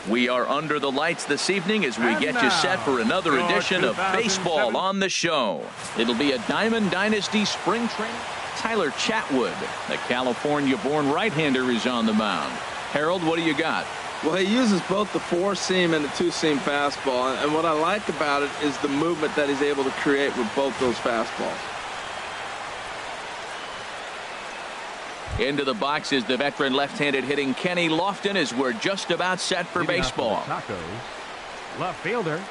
We are under the lights this evening as we get you set for another edition of Baseball on the Show. It'll be a Diamond Dynasty spring training. Tyler Chatwood, the California-born right-hander, is on the mound. Harold, what do you got? Well, he uses both the four-seam and the two-seam fastball, and what I like about it is the movement that he's able to create with both those fastballs. Into the box is the veteran left-handed hitting Kenny Lofton as we're just about set for baseball. Left fielder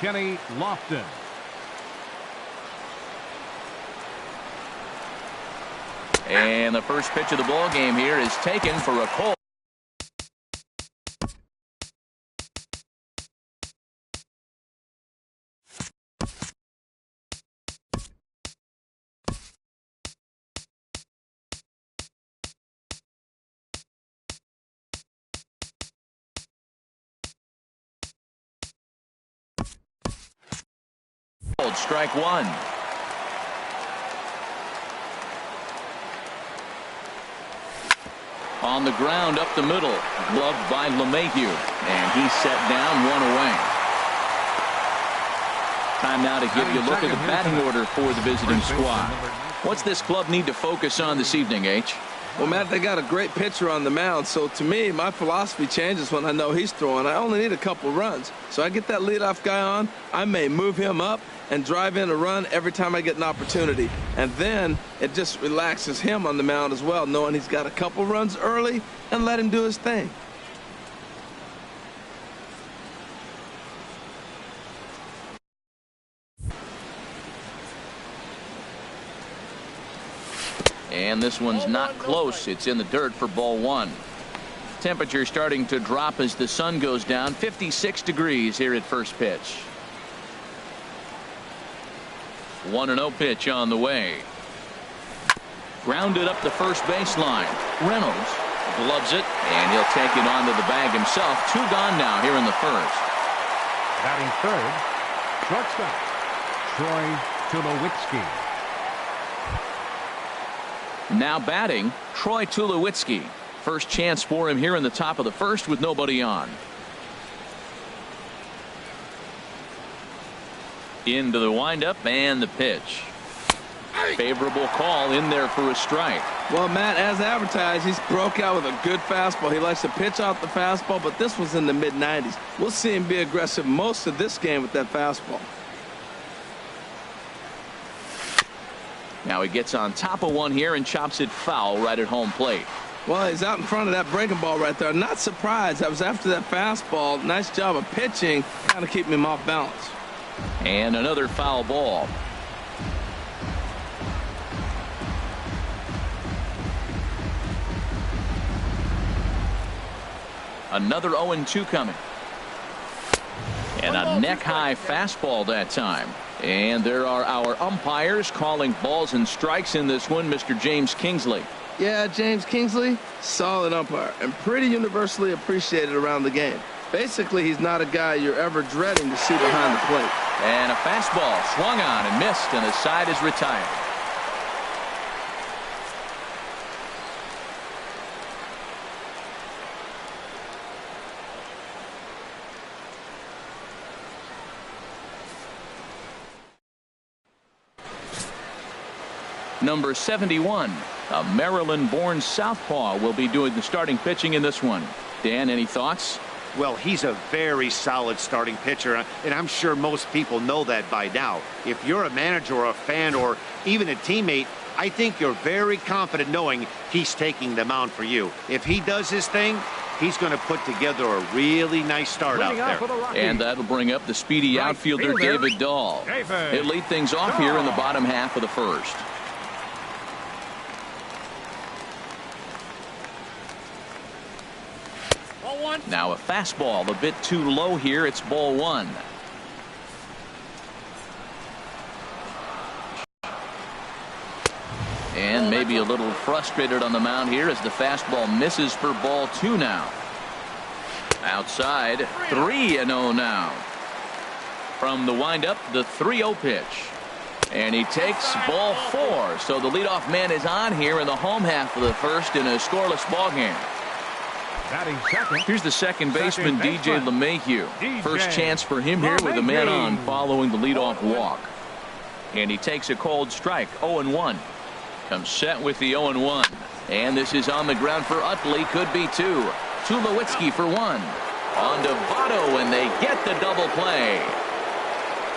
Kenny Lofton. And the first pitch of the ball game here is taken for a call. Strike one. On the ground up the middle, gloved by LeMahieu, and he's set down, one away. Time now to give you a look at the batting order for the visiting squad. What's this club need to focus on this evening, H? Well, Matt, they got a great pitcher on the mound, so to me, my philosophy changes when I know he's throwing. I only need a couple runs. So I get that leadoff guy on, I may move him up and drive in a run every time I get an opportunity. And then it just relaxes him on the mound as well, knowing he's got a couple runs early and let him do his thing. And this one's not close. It's in the dirt for ball one. Temperature starting to drop as the sun goes down. 56 degrees here at first pitch. 1-0 pitch on the way. Grounded up the first baseline. Reynolds gloves it, and he'll take it onto the bag himself. Two gone now here in the first. Batting third, shortstop Troy Tulowitzki. Now batting, Troy Tulowitzki. First chance for him here in the top of the first with nobody on. Into the windup and the pitch. Favorable call in there for a strike. Well, Matt, as advertised, he's broke out with a good fastball. He likes to pitch out the fastball, but this was in the mid-90s. We'll see him be aggressive most of this game with that fastball. Now he gets on top of one here and chops it foul right at home plate. Well, he's out in front of that breaking ball right there. Not surprised. I was after that fastball. Nice job of pitching, kind of keeping him off balance. And another foul ball. Another 0-2 coming. And a neck-high fastball that time. And there are our umpires calling balls and strikes in this one, Mr. James Kingsley. Yeah, James Kingsley, solid umpire, and pretty universally appreciated around the game. Basically, he's not a guy you're ever dreading to see behind the plate. And a fastball swung on and missed, and the side is retired. Number 71, a Maryland-born southpaw, will be doing the starting pitching in this one. Dan, any thoughts? Well, he's a very solid starting pitcher, and I'm sure most people know that by now. If you're a manager or a fan or even a teammate, I think you're very confident knowing he's taking the mound for you. If he does his thing, he's going to put together a really nice start out there. And that'll bring up the speedy outfielder David Dahl. He'll lead things off here in the bottom half of the first. Now a fastball a bit too low here. It's ball one. And maybe a little frustrated on the mound here as the fastball misses for ball two now. Outside, 3-0 now. From the windup, the 3-0 pitch. And he takes ball four. So the leadoff man is on here in the home half of the first in a scoreless ball game. Batting second. Here's the second baseman, DJ LeMahieu. First chance for him here with a man on following the leadoff walk. And he takes a cold strike. 0-1. Comes set with the 0-1. And this is on the ground for Utley. Could be two. Tulowitzki for one. On to Votto, and they get the double play.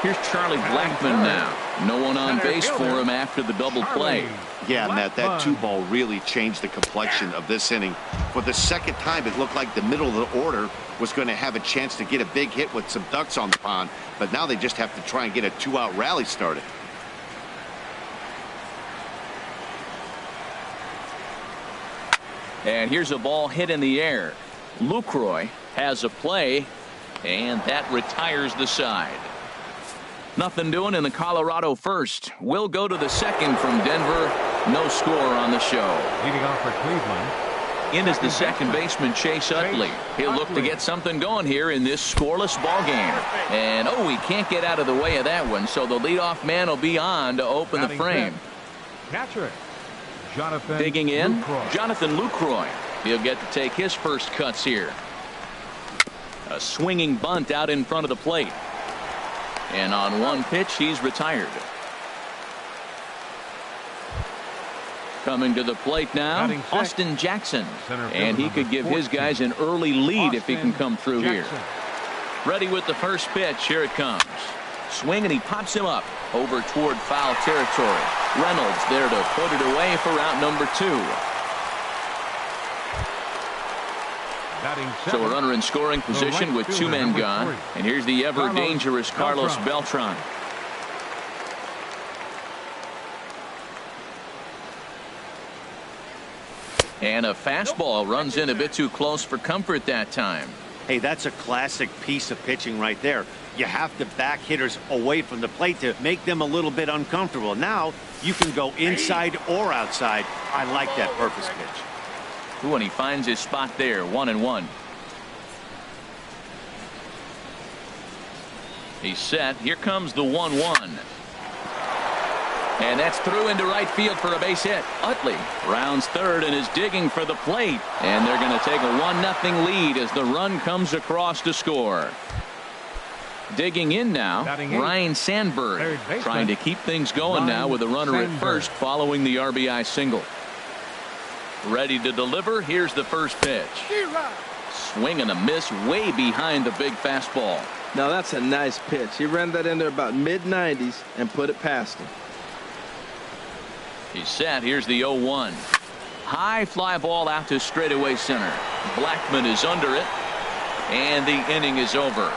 Here's Charlie Blackmon now. No one on base for him after the double play. Yeah, Matt, that 2-ball really changed the complexion of this inning. For the second time, it looked like the middle of the order was going to have a chance to get a big hit with some ducks on the pond. But now they just have to try and get a 2-out rally started. And here's a ball hit in the air. Lucroy has a play, and that retires the side. Nothing doing in the Colorado first. We'll go to the second from Denver. No score on the show. Leading off for Cleveland. In is the second baseman, Chase Utley. He'll look to get something going here in this scoreless ball game. And, oh, he can't get out of the way of that one, so the leadoff man will be on to open the frame. Catcher. Jonathan Digging in, Lucroy. Jonathan Lucroy. He'll get to take his first cuts here. A swinging bunt out in front of the plate. And on one pitch, he's retired. Coming to the plate now, Austin Jackson. And he could give his guys an early lead if he can come through here. Ready with the first pitch. Here it comes. Swing, and he pops him up over toward foul territory. Reynolds there to put it away for out number 2. So a runner in scoring position with 2 men gone. And here's the ever dangerous Carlos Beltran. And a fastball runs in a bit too close for comfort that time. Hey, that's a classic piece of pitching right there. You have to back hitters away from the plate to make them a little bit uncomfortable. Now you can go inside or outside. I like that purpose pitch. Ooh, and he finds his spot there. 1-1. He's set. Here comes the 1-1. And that's through into right field for a base hit. Utley rounds third and is digging for the plate. And they're going to take a 1-0 lead as the run comes across to score. Digging in now, Ryan Sandberg, trying to keep things going now with a runner at first following the RBI single. Ready to deliver. Here's the first pitch. Swing and a miss way behind the big fastball. Now that's a nice pitch. He ran that in there about mid-90s and put it past him. He's set. Here's the 0-1. High fly ball out to straightaway center. Blackmon is under it, and the inning is over.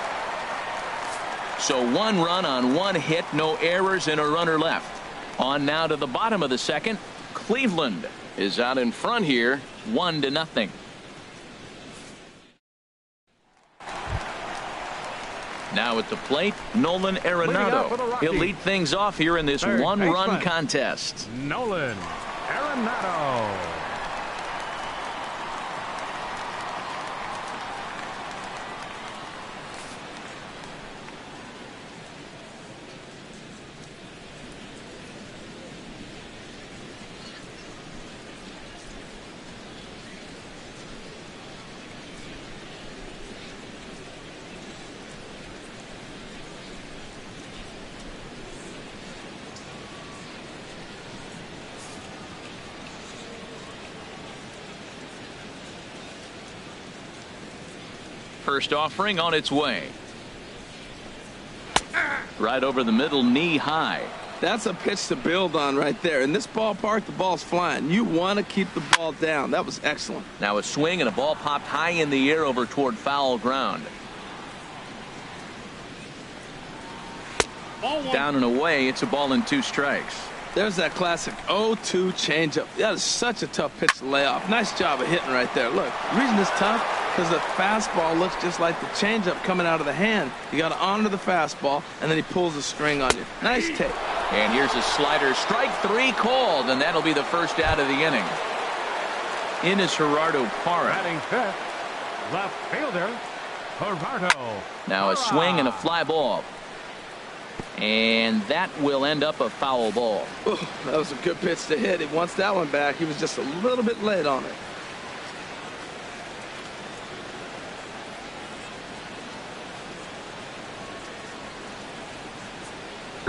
So 1 run on 1 hit, no errors, and a runner left. On now to the bottom of the second. Cleveland is out in front here, 1-0. Now at the plate, Nolan Arenado. He'll lead things off here in this 1-run contest. Nolan Arenado. First offering on its way. Right over the middle, knee high. That's a pitch to build on right there. In this ballpark, the ball's flying. You want to keep the ball down. That was excellent. Now a swing and a ball popped high in the air over toward foul ground. Down and away. It's a ball and 2 strikes. There's that classic 0-2 changeup. That is such a tough pitch to lay off. Nice job of hitting right there. Look, the reason it's tough because the fastball looks just like the changeup coming out of the hand. You got to honor the fastball, and then he pulls the string on you. Nice take. And here's a slider. Strike 3 called, and that'll be the first out of the inning. In is Gerardo Parra. Batting fifth, left fielder Gerardo. Now a swing and a fly ball. And that will end up a foul ball. Ooh, that was a good pitch to hit. He wants that one back. He was just a little bit late on it.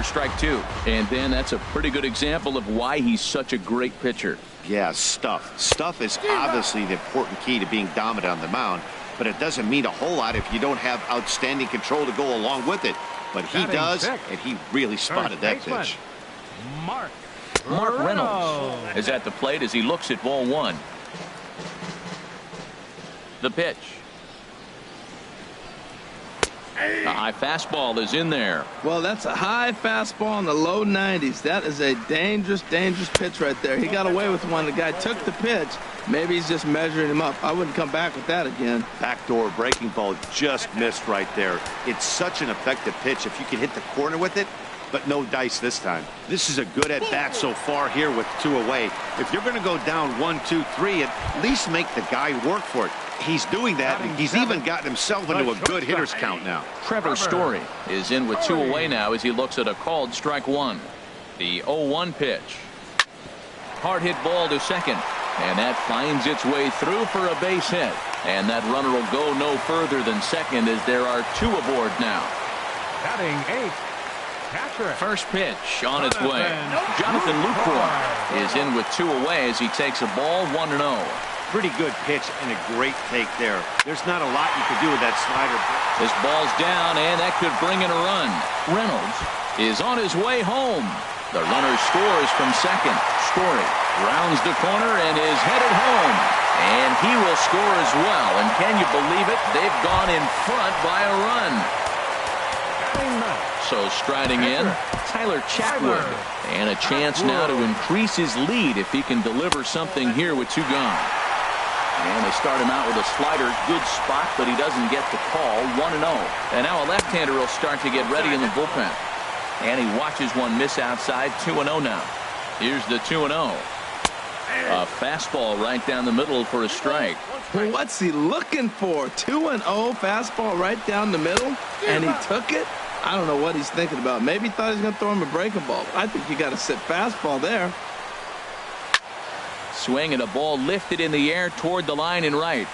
for strike two. And then that's a pretty good example of why he's such a great pitcher. Yeah, stuff. Stuff is obviously the important key to being dominant on the mound, but it doesn't mean a whole lot if you don't have outstanding control to go along with it. But he does, and he really spotted that pitch. Mark Reynolds is at the plate as he looks at ball one. The pitch. A high fastball is in there. Well, that's a high fastball in the low 90s. That is a dangerous pitch right there. He got away with one. The guy took the pitch. Maybe he's just measuring him up. I wouldn't come back with that again. Backdoor breaking ball just missed right there. It's such an effective pitch if you can hit the corner with it, but no dice this time. This is a good at bat so far here with 2 away. If you're going to go down 1, 2, 3, at least make the guy work for it. He's doing that, and he's even gotten himself into a good hitter's count now. Trevor Story is in with 2 away now as he looks at a called strike one. The 0-1 pitch. Hard hit ball to second, and that finds its way through for a base hit. And that runner will go no further than second as there are 2 aboard now. Batting 8th. Catcher. First pitch on its way. Jonathan Lucroy is in with 2 away as he takes a ball 1-0. Pretty good pitch and a great take there. There's not a lot you can do with that slider. This ball's down, and that could bring in a run. Reynolds is on his way home. The runner scores from second. Story rounds the corner and is headed home. And he will score as well. And can you believe it? They've gone in front by a run. So striding in, Tyler Chatwood. And a chance now to increase his lead if he can deliver something here with 2 gone. And they start him out with a slider. Good spot, but he doesn't get the call. 1-0. And now a left-hander will start to get ready in the bullpen. And he watches one miss outside. 2-0 now. Here's the 2-0. A fastball right down the middle for a strike. What's he looking for? 2-0 fastball right down the middle, and he took it? I don't know what he's thinking about. Maybe he thought he was going to throw him a breaking ball. I think you got to sit fastball there. Swing and a ball lifted in the air toward the line and right.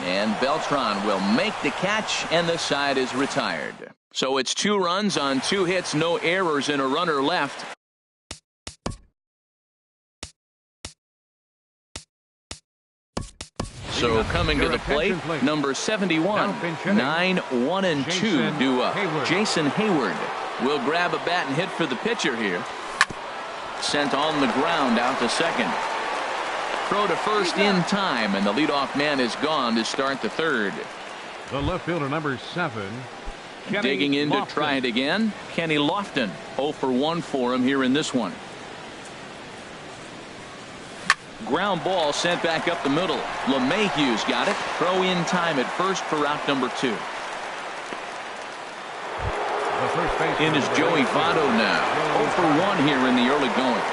And Beltran will make the catch, and the side is retired. So it's 2 runs on 2 hits, no errors, and a runner left. So coming to the plate, number 71, 9-1-2 due up. Jason Hayward will grab a bat and hit for the pitcher here. Sent on the ground out to second. Throw to first in time, and the leadoff man is gone to start the third. The left fielder, number 7. Digging in to try it again, Kenny Lofton. 0 for 1 for him here in this one. Ground ball sent back up the middle. LeMahieu's got it. Throw in time at first for out number 2. In is Joey Votto now. 0 for 1 here in the early going.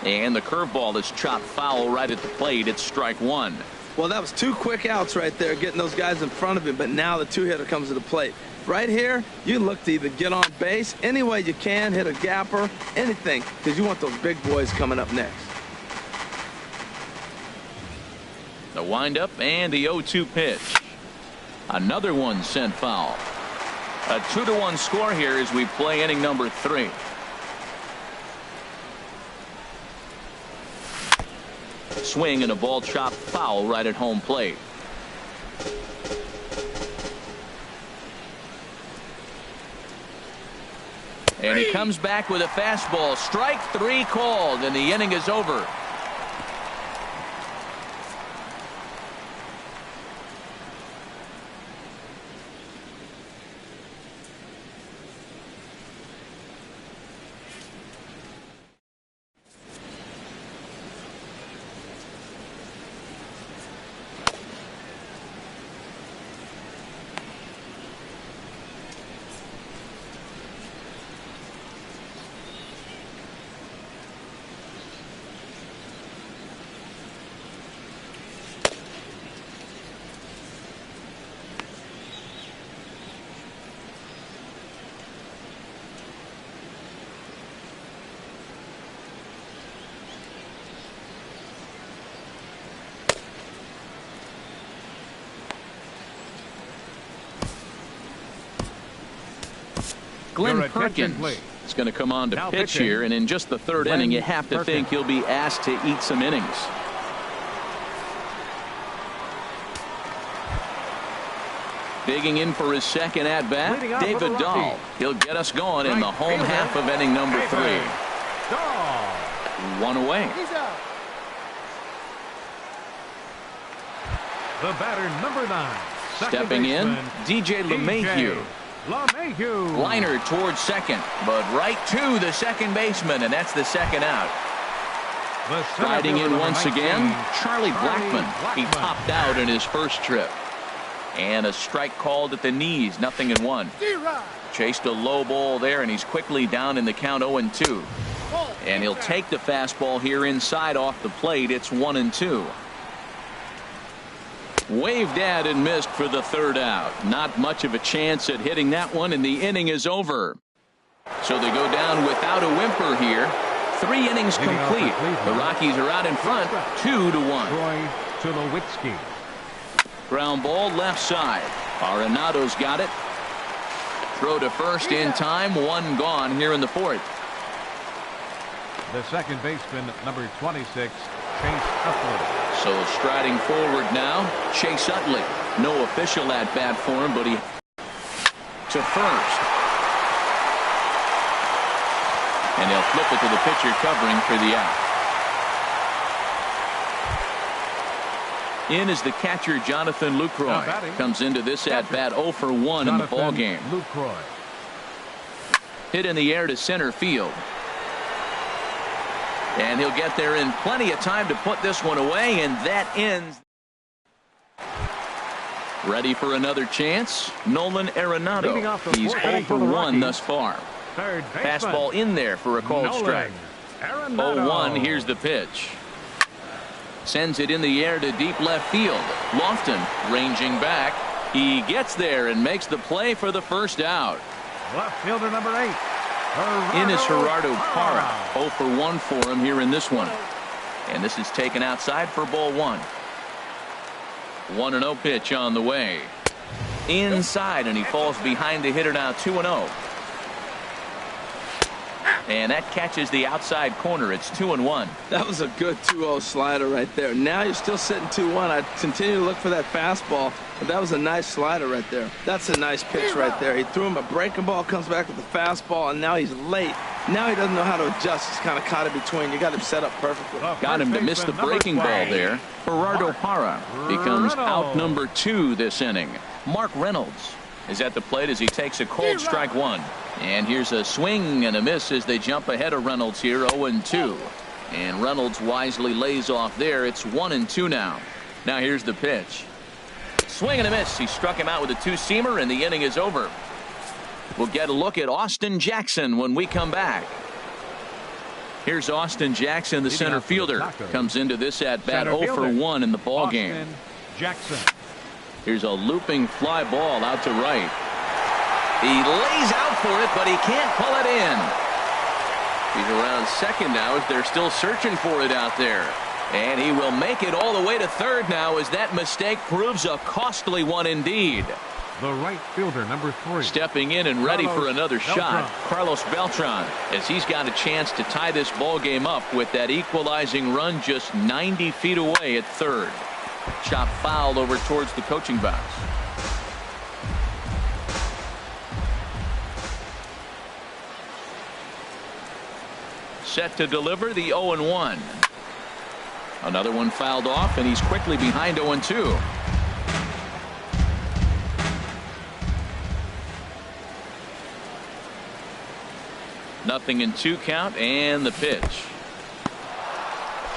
And the curveball is chopped foul right at the plate. It's strike 1. Well, that was 2 quick outs right there, getting those guys in front of him, but now the 2-hitter comes to the plate. Right here, you look to either get on base any way you can, hit a gapper, anything, because you want those big boys coming up next. The windup and the 0-2 pitch. Another one sent foul. A 2-1 score here as we play inning number 3. Swing and a ball chopped foul right at home plate. And he comes back with a fastball. Strike 3 called, and the inning is over. Glenn Your attention, Perkins please. is going to come on to Now pitch pitching, here, and in just the third Glenn inning, you have to Perkins. think he'll be asked to eat some innings. Digging in for his second at-bat, Leading off for David the Dahl. Rockies. He'll get us going in Right the home fielder, half of inning number David 3. Dahl. One away. The batter, number 9. Stepping in, DJ LeMahieu. LeMahieu. Liner towards second, but right to the second baseman, and that's the second out. The center Riding fielder, in number once 19, again, Charlie Blackmon. He Blackmon. popped out in his first trip. And a strike called at the knees, 0-1. Chased a low ball there, and he's quickly down in the count 0-2. And he'll take the fastball here inside off the plate. It's 1-2. Waved at and missed for the third out. Not much of a chance at hitting that one, and the inning is over. So they go down without a whimper here. 3 innings complete. The Rockies are out in front, 2-1. Troy Tulowitzki. Ground ball left side. Arenado's got it. Throw to first in time. 1 gone here in the 4th. The second baseman, number 26, Chase Utley. So striding forward now, Chase Utley. No official at bat for him, but he to first. And they'll flip it to the pitcher covering for the out. In is the catcher, Jonathan Lucroy. Comes into this at bat 0 for 1 in the ball game. Lucroy. Hit in the air to center field. And he'll get there in plenty of time to put this one away, and that ends. Ready for another chance? Nolan Arenado. He's 0 for 1 thus far. Third baseman. Fastball in there for a called Nolan strike. Arenado. 0-1. Here's the pitch. Sends it in the air to deep left field. Lofton ranging back. He gets there and makes the play for the first out. Left fielder, number 8. In is Gerardo Parra. 0 for 1 for him here in this one. And this is taken outside for ball 1. 1-0 pitch on the way. Inside, and he falls behind the hitter now 2-0. And that catches the outside corner. It's 2-1. That was a good 2-0 slider right there. Now you're still sitting 2-1. I continue to look for that fastball, but that was a nice slider right there. That's a nice pitch right there. He threw him a breaking ball, comes back with the fastball, and now he's late. Now he doesn't know how to adjust. He's kind of caught in between. You got him set up perfectly. Got him to miss the breaking ball there. Gerardo Parra becomes out number 2 this inning. Mark Reynolds is at the plate as he takes a cold strike 1. And here's a swing and a miss as they jump ahead of Reynolds here 0-2. And Reynolds wisely lays off there. It's 1-2 now. Now here's the pitch. Swing and a miss. He struck him out with a 2-seamer, and the inning is over. We'll get a look at Austin Jackson when we come back. Here's Austin Jackson, the center fielder. Comes into this at bat 0 for 1 in the ball game. Jackson. Here's a looping fly ball out to right. He lays out for it, but he can't pull it in. He's around second now as they're still searching for it out there. And he will make it all the way to third now as that mistake proves a costly one indeed. The right fielder, number 3. Stepping in and ready for another shot, Carlos Beltran, as he's got a chance to tie this ball game up with that equalizing run just 90 feet away at third. Chop foul over towards the coaching box. Set to deliver the 0-1. Another one fouled off, and he's quickly behind 0-2. Nothing in 2 count, and the pitch.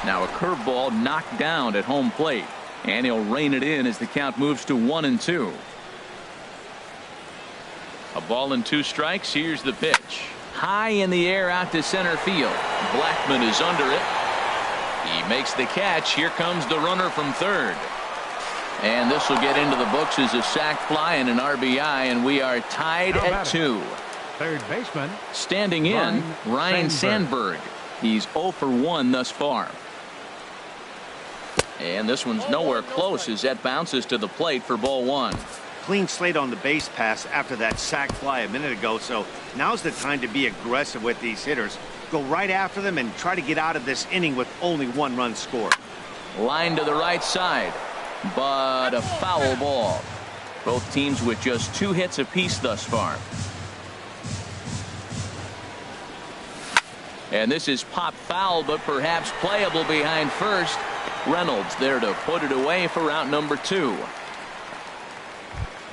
Now a curveball knocked down at home plate, and he'll rein it in as the count moves to 1-2. A ball and 2 strikes. Here's the pitch. High in the air out to center field. Blackmon is under it. He makes the catch. Here comes the runner from third. And this will get into the books as a sac fly and an RBI, and we are tied at 2. Third baseman. Standing in, Ryan Sandberg. He's 0 for 1 thus far. And this one's nowhere close as that bounces to the plate for ball 1. clean slate on the base pass after that sac fly a minute ago, so now's the time to be aggressive with these hitters. Go right after them and try to get out of this inning with only 1 run scored. Line to the right side, but a foul ball. Both teams with just 2 hits apiece thus far. And this is pop foul, but perhaps playable behind first. Reynolds there to put it away for out number 2.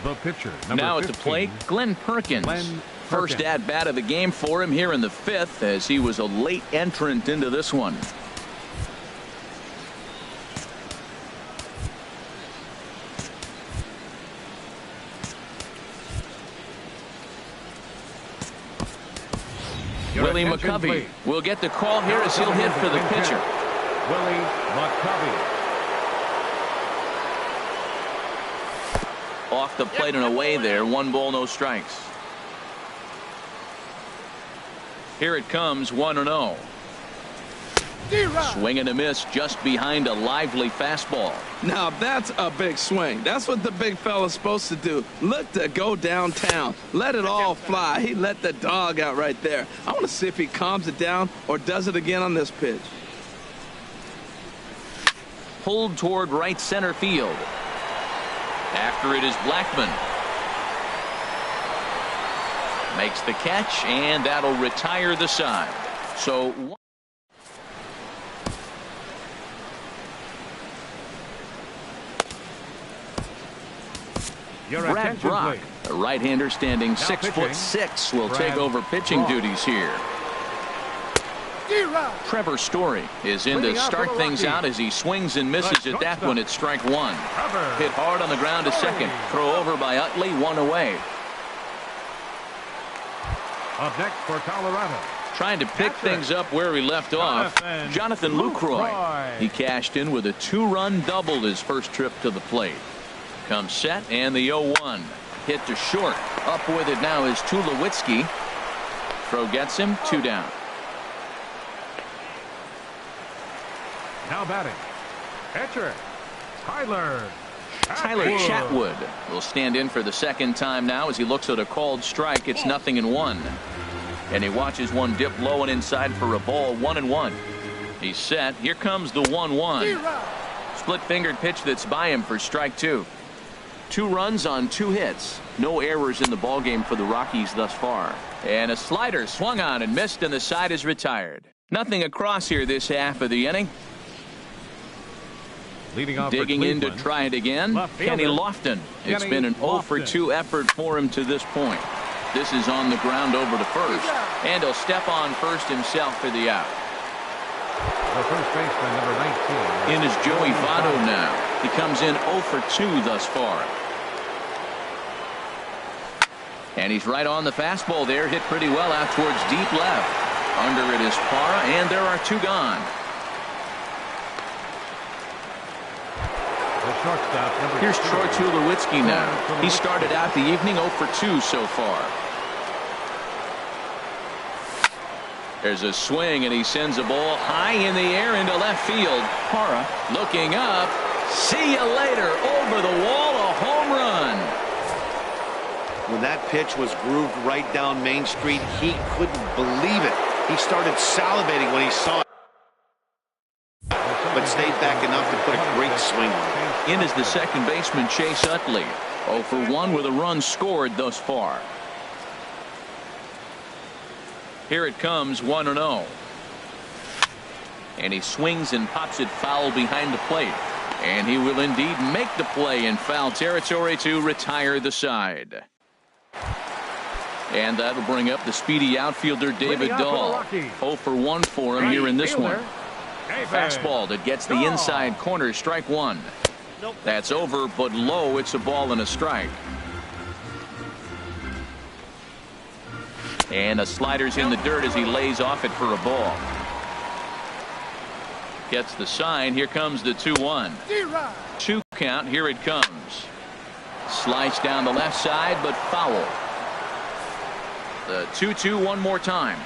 The pitcher, now number at the 15, plate, Glenn Perkins. First at bat of the game for him here in the 5th, as he was a late entrant into this one. Willie McCovey will get the call here as he'll hit for the pitcher. Willie McCovey. Off the plate and away there. 1 ball, no strikes. Here it comes, 1-0. Swing and a miss just behind a lively fastball. Now that's a big swing. That's what the big fella's supposed to do. Look to go downtown. Let it all fly. He let the dog out right there. I want to see if he calms it down or does it again on this pitch. Pulled toward right center field. After it is Blackman. Makes the catch, and that'll retire the side. So Brad Brock, a right-hander standing 6'6", will take over pitching duties here. Trevor Story is in to start things out as he swings and misses at that one at strike 1. Hit hard on the ground to second. Throw over by Utley, 1 away. Up next for Colorado. Trying to pick things up where he left off. Jonathan Lucroy. He cashed in with a 2-run double his first trip to the plate. Comes set and the 0-1. Hit to short. Up with it now is Tulowitzki. Throw gets him, 2 down. Now batting. Pitcher. Tyler Chatwood will stand in for the second time now as he looks at a called strike. It's 0-1. And he watches one dip low and inside for a ball. 1-1. He's set. Here comes the 1-1. Split-fingered pitch that's by him for strike 2. 2 runs on 2 hits. No errors in the ballgame for the Rockies thus far. And a slider swung on and missed, and the side is retired. Nothing across here this half of the inning. Digging in to try it again, Kenny Lofton. It's been an 0-for-2 effort for him to this point. This is on the ground over to first, and he'll step on first himself for the out. The first baseman, number 19. In is Joey Votto now. He comes in 0-for-2 thus far. And he's right on the fastball there, hit pretty well out towards deep left. Under it is Parra, and there are 2 gone. Here's Troy Tulowitzki now. He started out the evening 0-for-2 so far. There's a swing, and he sends a ball high in the air into left field. Parra looking up. See you later. Over the wall, a home run. When that pitch was grooved right down Main Street, he couldn't believe it. He started salivating when he saw it, but stayed back enough to put a great swing on it. In is the second baseman, Chase Utley. 0-for-1 with a run scored thus far. Here it comes, 1-0. And he swings and pops it foul behind the plate. And he will indeed make the play in foul territory to retire the side. And that'll bring up the speedy outfielder David Dahl. 0-for-1 for him here in this one. Fastball that gets the inside corner, strike 1. That's over, but low. It's a ball and a strike. And a slider's in the dirt as he lays off it for a ball. Gets the sign. Here comes the 2-1. 2 count. Here it comes. Slice down the left side, but foul. The 2-2 one more time.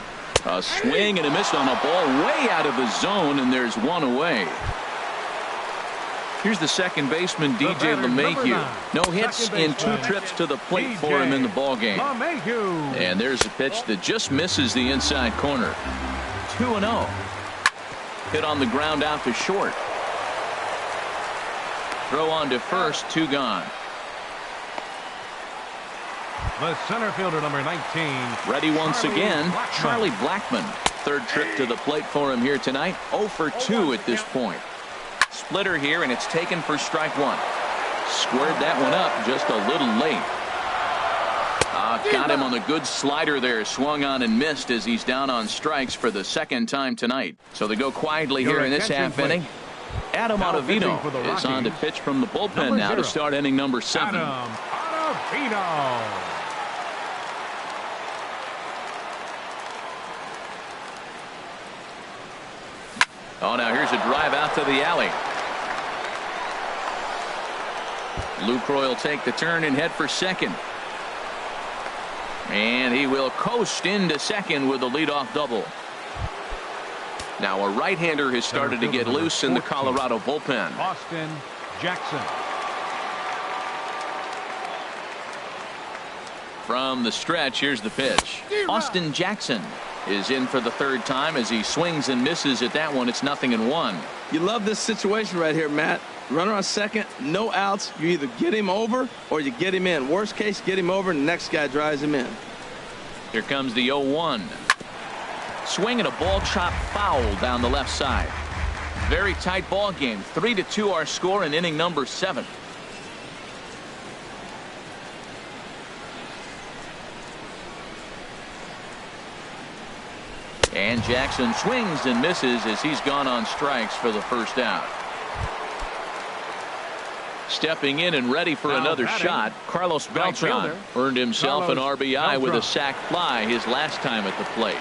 A swing and a miss on a ball way out of the zone, and there's 1 away. Here's the second baseman, DJ LeMahieu. No hits in 2 trips to the plate for him in the ballgame. And there's a pitch that just misses the inside corner. 2-0. Hit on the ground out to short. Throw on to first, 2 gone. The center fielder, number 19. Ready once again, Charlie Blackmon. Third trip to the plate for him here tonight. 0 for 2 at this point. Splitter here, and it's taken for strike 1. Squared that one up just a little late. Got him on the good slider there. Swung on and missed as he's down on strikes for the second time tonight. So they go quietly here in this half inning. Adam Ottavino is on to pitch from the bullpen now to start inning number 7. Adam Ottavino. Oh, now here's a drive out to the alley. Lucroy will take the turn and head for second. And he will coast into second with a leadoff double. Now a right-hander has started to get loose in the Colorado bullpen. Austin Jackson. From the stretch, here's the pitch. Austin Jackson is in for the third time as he swings and misses at that one. It's 0-1. You love this situation right here, Matt. Runner on second, no outs. You either get him over or you get him in. Worst case, get him over and the next guy drives him in. Here comes the 0-1. Swinging a ball chopped foul down the left side. Very tight ball game. 3-2 our score in inning number 7. And Jackson swings and misses as he's gone on strikes for the first out. Stepping in and ready for another shot, Carlos Beltran earned himself an RBI with a sac fly his last time at the plate.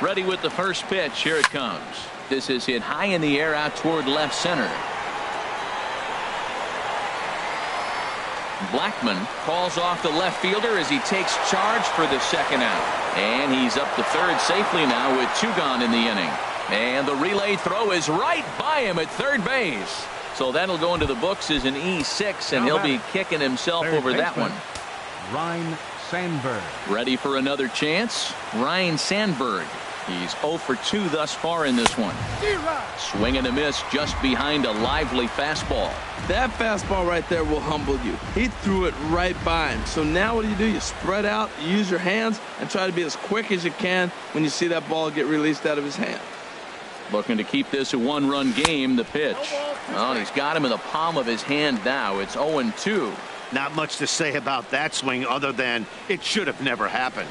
Ready with the first pitch. Here it comes. This is hit high in the air out toward left center. Blackmon calls off the left fielder as he takes charge for the second out. And he's up to third safely now with 2 gone in the inning. And the relay throw is right by him at third base. So that'll go into the books as an E6, and he'll be kicking himself over that one. Ryan Sandberg. Ready for another chance? Ryan Sandberg. He's 0 for 2 thus far in this one. Swing and a miss just behind a lively fastball. That fastball right there will humble you. He threw it right by him. So now what do? You spread out, you use your hands, and try to be as quick as you can when you see that ball get released out of his hand. Looking to keep this a 1-run game. The pitch. Well, he's got him in the palm of his hand now. It's 0-2. Not much to say about that swing other than it should have never happened.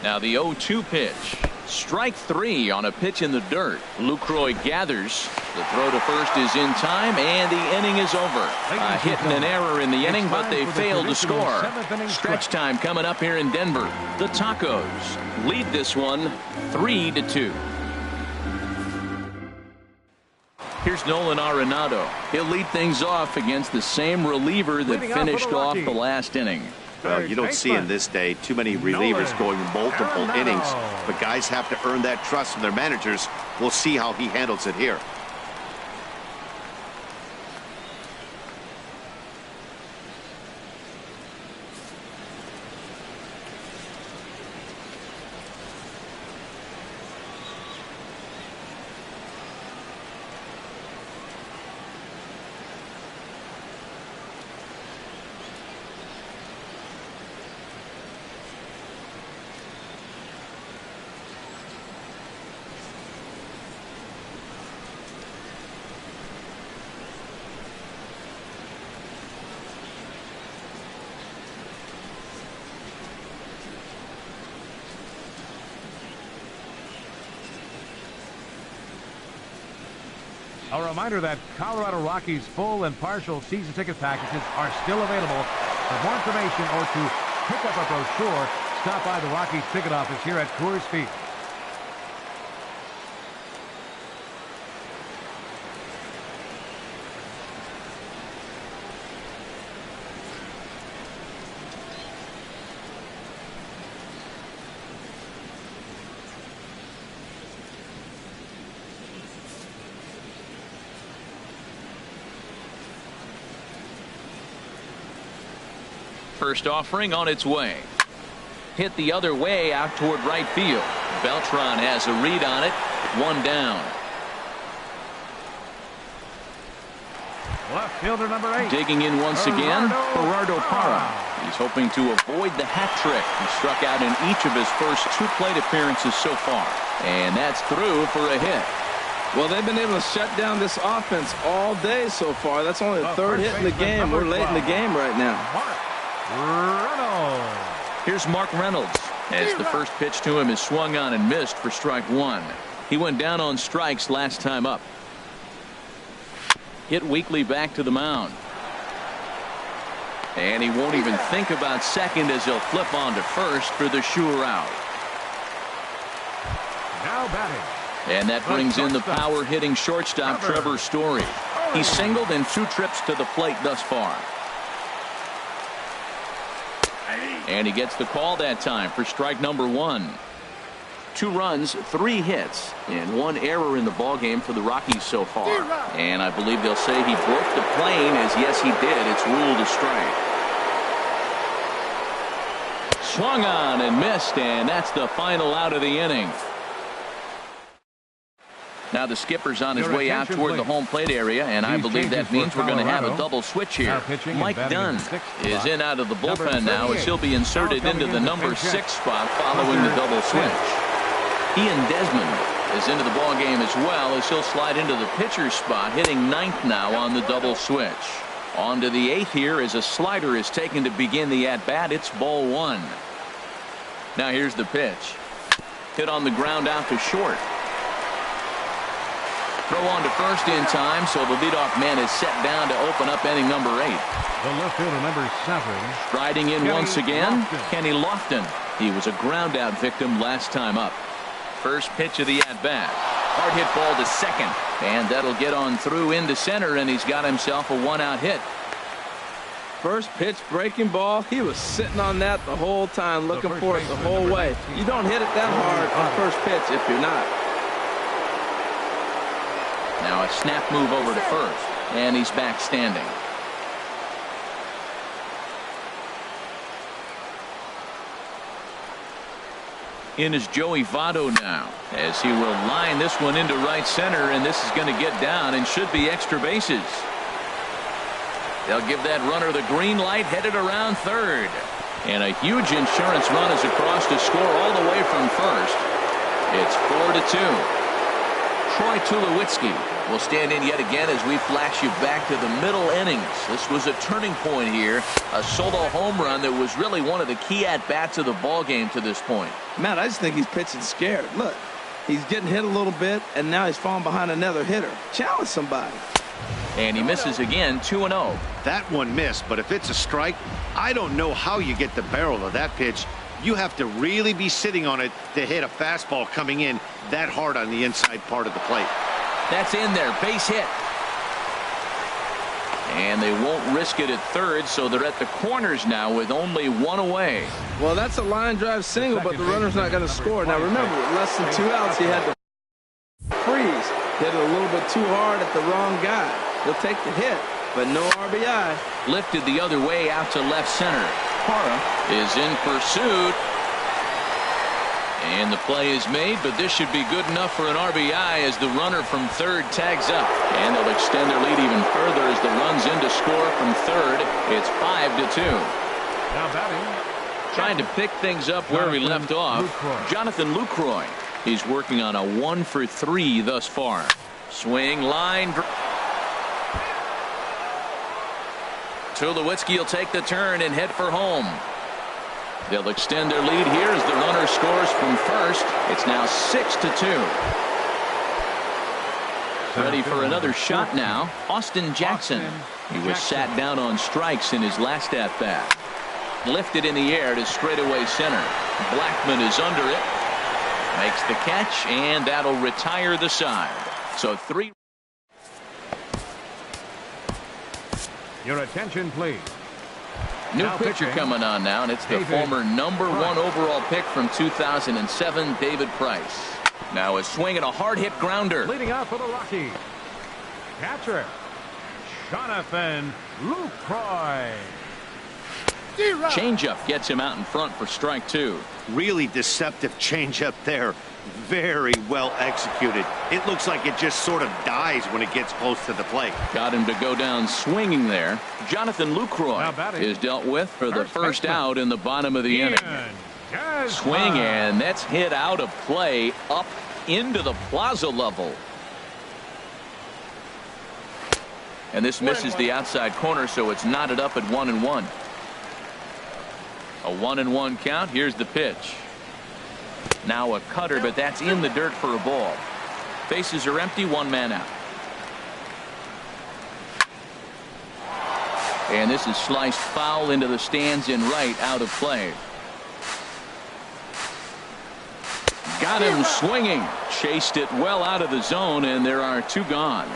Now the 0-2 pitch. Strike 3 on a pitch in the dirt. Lucroy gathers. The throw to first is in time, and the inning is over. A hit and an error in the inning, but they failed to score. Stretch time coming up here in Denver. The Tacos lead this one 3-2. Here's Nolan Arenado. He'll lead things off against the same reliever that finished off the last inning. You don't see in this day too many relievers going multiple innings, but guys have to earn that trust from their managers. We'll see how he handles it here. A reminder that Colorado Rockies full and partial season ticket packages are still available. For more information or to pick up a brochure, stop by the Rockies ticket office here at Coors Field. first offering on its way. Hit the other way out toward right field. Beltran has a read on it. One down. Left fielder number 8. Digging in once again, Gerardo Parra. He's hoping to avoid the hat trick. He struck out in each of his first 2 plate appearances so far. And that's through for a hit. Well, they've been able to shut down this offense all day so far. That's only the 3rd hit in the game. We're late in the game right now. Reynolds. Here's Mark Reynolds as the first pitch to him is swung on and missed for strike 1. He went down on strikes last time up. Hit weakly back to the mound. And he won't even think about second as he'll flip on to first for the sure out. Now batting. And that brings in the power hitting shortstop Trevor Story. He's singled in 2 trips to the plate thus far. And he gets the call that time for strike number 1. 2 runs, 3 hits, and 1 error in the ballgame for the Rockies so far. And I believe they'll say he broke the plane, as yes he did. It's ruled a strike. Swung on and missed, and that's the final out of the inning. Now the skipper's on his way out toward the home plate area, and I believe that means we're going to have a double switch here. Mike Dunn is in out of the bullpen now as he'll be inserted into the number 6 spot following the double switch. Ian Desmond is into the ballgame as well as he'll slide into the pitcher's spot, hitting 9th now on the double switch. On to the 8th here as a slider is taken to begin the at-bat. It's ball 1. Now here's the pitch. Hit on the ground out to short. Throw on to first in time, so the leadoff man is set down to open up inning number 8. The left fielder number 7. Striding in once again, Kenny Lofton. He was a ground out victim last time up. First pitch of the at-bat. Hard hit ball to second, and that'll get on through into center, and he's got himself a 1-out hit. First pitch breaking ball. He was sitting on that the whole time, looking for it the whole way. You don't hit it that hard on first pitch if you're not. Now a snap move over to first, and he's back standing. In is Joey Votto now, as he will line this one into right center, and this is going to get down and should be extra bases. They'll give that runner the green light, headed around third. And a huge insurance run is across to score all the way from first. It's 4-2. Troy Tulowitzki will stand in yet again as we flash you back to the middle innings. This was a turning point here, a solo home run that was really one of the key at-bats of the ball game to this point. Matt, I just think he's pitching scared. Look, he's getting hit a little bit, and now he's falling behind another hitter. Challenge somebody. And he misses again, 2-0. That one missed, but if it's a strike, I don't know how you get the barrel of that pitch. You have to really be sitting on it to hit a fastball coming in that hard on the inside part of the plate. That's in there, base hit. And they won't risk it at third, so they're at the corners now with only 1 away. Well, that's a line drive single, but the runner's not going to score. Now remember, with less than 2 outs, he had to freeze. Hit it a little bit too hard at the wrong guy. He'll take the hit, but no RBI. Lifted the other way out to left center. Parra is in pursuit. And the play is made, but this should be good enough for an RBI as the runner from third tags up. And they'll extend their lead even further as the run's in to score from third. It's 5-2. Now batting. Trying to pick things up where we left off. Jonathan Lucroy. He's working on a 1-for-3 thus far. Swing, line. Tulowitzki will take the turn and head for home. They'll extend their lead here as the runner scores from first. It's now 6-2. Ready for another shot now. Austin Jackson. He was sat down on strikes in his last at-bat. Lifted in the air to straightaway center. Blackman is under it. Makes the catch, and that'll retire the side. So 3. Your attention, please. New pitcher coming on now, and it's the former number 1 overall pick from 2007, David Price. Now a swing and a hard hit grounder. Leading off for the Rockies, catcher Jonathan Lucroy. Changeup gets him out in front for strike 2. Really deceptive changeup there. Very well executed. It looks like it just sort of dies when it gets close to the plate. Got him to go down swinging there. Jonathan Lucroy is dealt with for the first out in the bottom of the inning. Swing, and that's hit out of play up into the plaza level. And this misses the outside corner, so it's knotted up at 1-1. A 1-1 count. Here's the pitch. Now a cutter, but that's in the dirt for a ball. Bases are empty, 1 man out. And this is sliced foul into the stands in right, out of play. Got him swinging. Chased it well out of the zone, and there are 2 gone.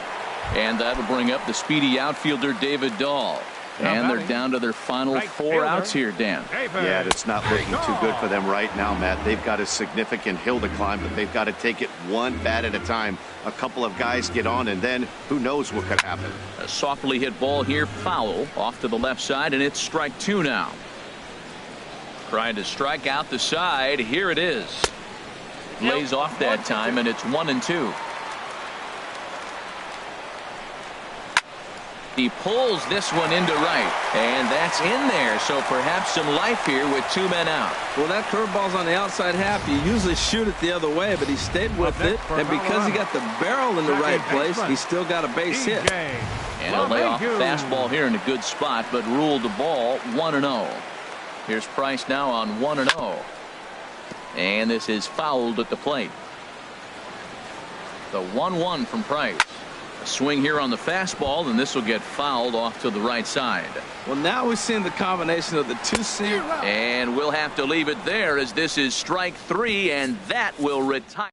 And that'll bring up the speedy outfielder David Dahl. And they're down to their final 4 outs here, Dan. Yeah, it's not looking too good for them right now, Matt. They've got a significant hill to climb, but they've got to take it one bat at a time. A couple of guys get on, and then who knows what could happen. A softly hit ball here, foul, off to the left side, and it's strike 2 now. Trying to strike out the side. Here it is. Lays off that time, and it's 1-2. He pulls this one into right, and that's in there, so perhaps some life here with 2 men out. Well, that curveball's on the outside half. You usually shoot it the other way, but he stayed with it, and because he got the barrel in the right place, he still got a base hit. And a layoff fastball here in a good spot, but ruled the ball 1-0. Here's Price now on 1-0. And this is fouled at the plate. The 1-1 from Price. A swing here on the fastball, and this will get fouled off to the right side. Well, now we're seeing the combination of the 2-seam. And we'll have to leave it there as this is strike 3, and that will retire.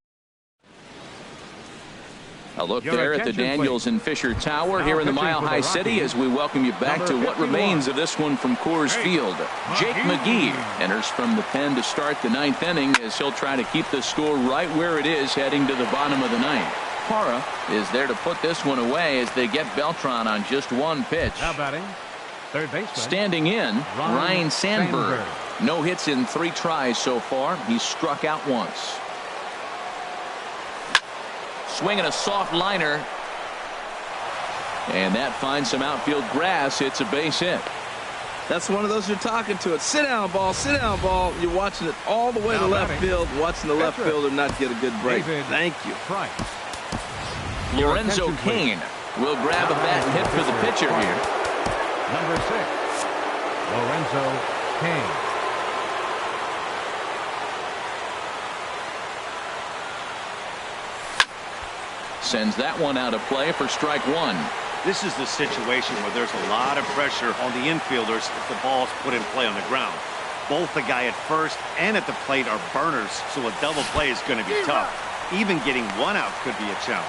A look there at the Daniels and Fisher Tower here in the Mile High City as we welcome you back to what remains of this one from Coors Field. Jake McGee enters from the pen to start the 9th inning as he'll try to keep the score right where it is heading to the bottom of the 9th. Parra is there to put this one away as they get Beltran on just 1 pitch. Now batting, third baseman. Standing in, Ryan Sandberg. No hits in 3 tries so far. He's struck out once. Swinging a soft liner. And that finds some outfield grass. It's a base hit. That's one of those you're talking to. It. Sit down ball, sit down ball. You're watching it all the way to left field, watching the left fielder not get a good break. Thank you. Lorenzo Cain will grab a bat and hit for the pitcher here. Number 6, Lorenzo Cain. Sends that one out of play for strike 1. This is the situation where there's a lot of pressure on the infielders if the ball's put in play on the ground. Both the guy at first and at the plate are burners, so a double play is going to be tough. Even getting 1 out could be a challenge.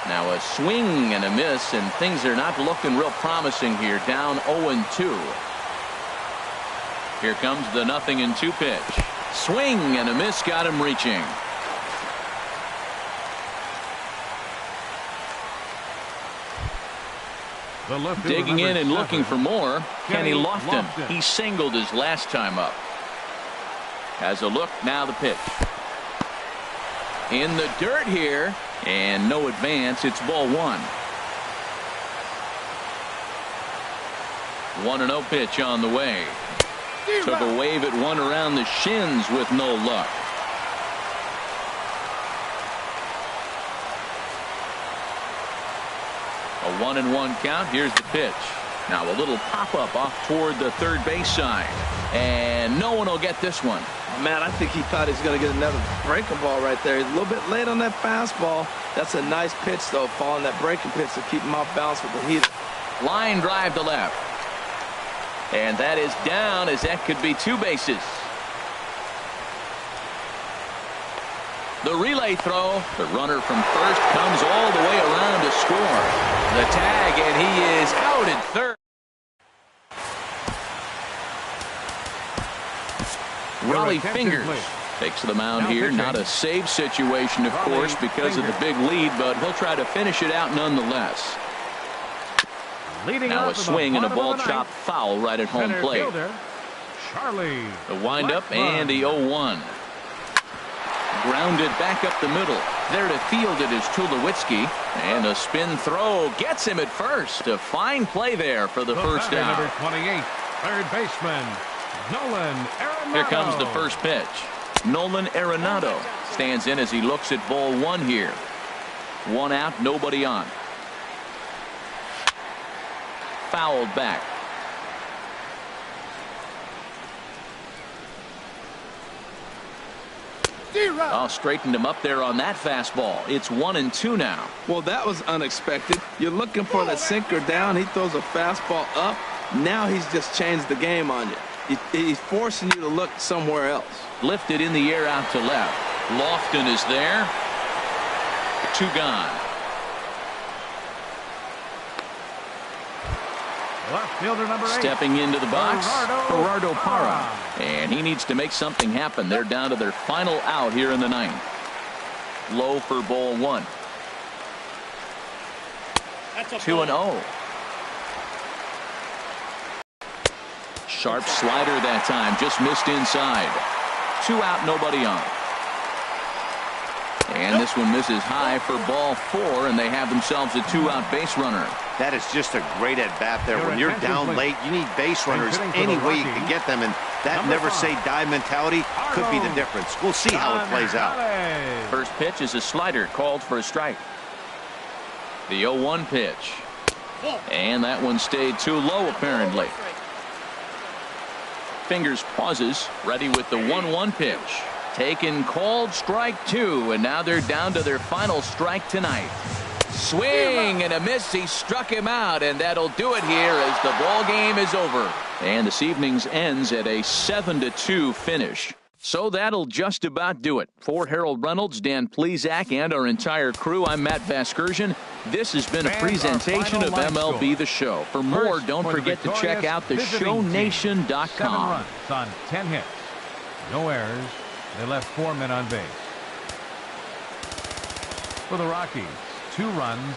Now a swing and a miss, and things are not looking real promising here. Down 0-2. Here comes the 0-2 pitch. Swing and a miss, got him reaching. Digging in and looking for more, Kenny Lofton. He singled his last time up. Has a look, now the pitch. In the dirt here, and no advance. It's ball 1. 1-0 pitch on the way. Took a wave at one around the shins with no luck. A 1-1 count. Here's the pitch. Now a little pop-up off toward the third base side. And no one will get this one. Matt, I think he thought he was going to get another breaking ball right there. He's a little bit late on that fastball. That's a nice pitch, though, following that breaking pitch to keep him off balance with the heater. Line drive to left. And that is down, as that could be 2 bases. The relay throw. The runner from first comes all the way around to score. The tag, and he is out at third. Rollie Fingers takes the mound here. Not a save situation, of course, because of the big lead, but he'll try to finish it out nonetheless. Now a swing and a ball chopped foul right at home plate. Charlie. The windup Blackmon. and the 0-1. Grounded back up the middle. There to field it is Tulowitzki. And a spin throw gets him at first. A fine play there for the first down. Number 28, third baseman, Nolan Arenado. Here comes the first pitch. Nolan Arenado stands in as he looks at ball one here. One out, nobody on. Fouled back. Oh, straightened him up there on that fastball. It's 1-2 now. Well, that was unexpected. You're looking for the sinker down. He throws a fastball up. Now he's just changed the game on you. He's forcing you to look somewhere else. Lifted in the air out to left. Lofton is there. Two gone. Left fielder number 8. Stepping into the box, Gerardo Parra. Parra. And he needs to make something happen. They're down to their final out here in the ninth. Low for ball one. 2-0. Sharp slider that time. Just missed inside. 2 out, nobody on. And this one misses high for ball 4, and they have themselves a 2-out base runner. That is just a great at-bat there. When you're down late, you need base runners any way you can get them, and that never-say-die mentality could be the difference. We'll see how it plays out. First pitch is a slider called for a strike. The 0-1 pitch. And that one stayed too low, apparently. Fingers pauses, ready with the 1-1 pitch. Taken, called, strike 2, and now they're down to their final strike tonight. Swing and a miss. He struck him out, and that'll do it here as the ball game is over. And this evening's ends at a 7-2 finish. So that'll just about do it. For Harold Reynolds, Dan Plesac, and our entire crew, I'm Matt Vasgersian. This has been a presentation of MLB The Show. For more, don't forget to check out theshownation.com. 7 runs on 10 hits. No errors. They left 4 men on base. For the Rockies, 2 runs.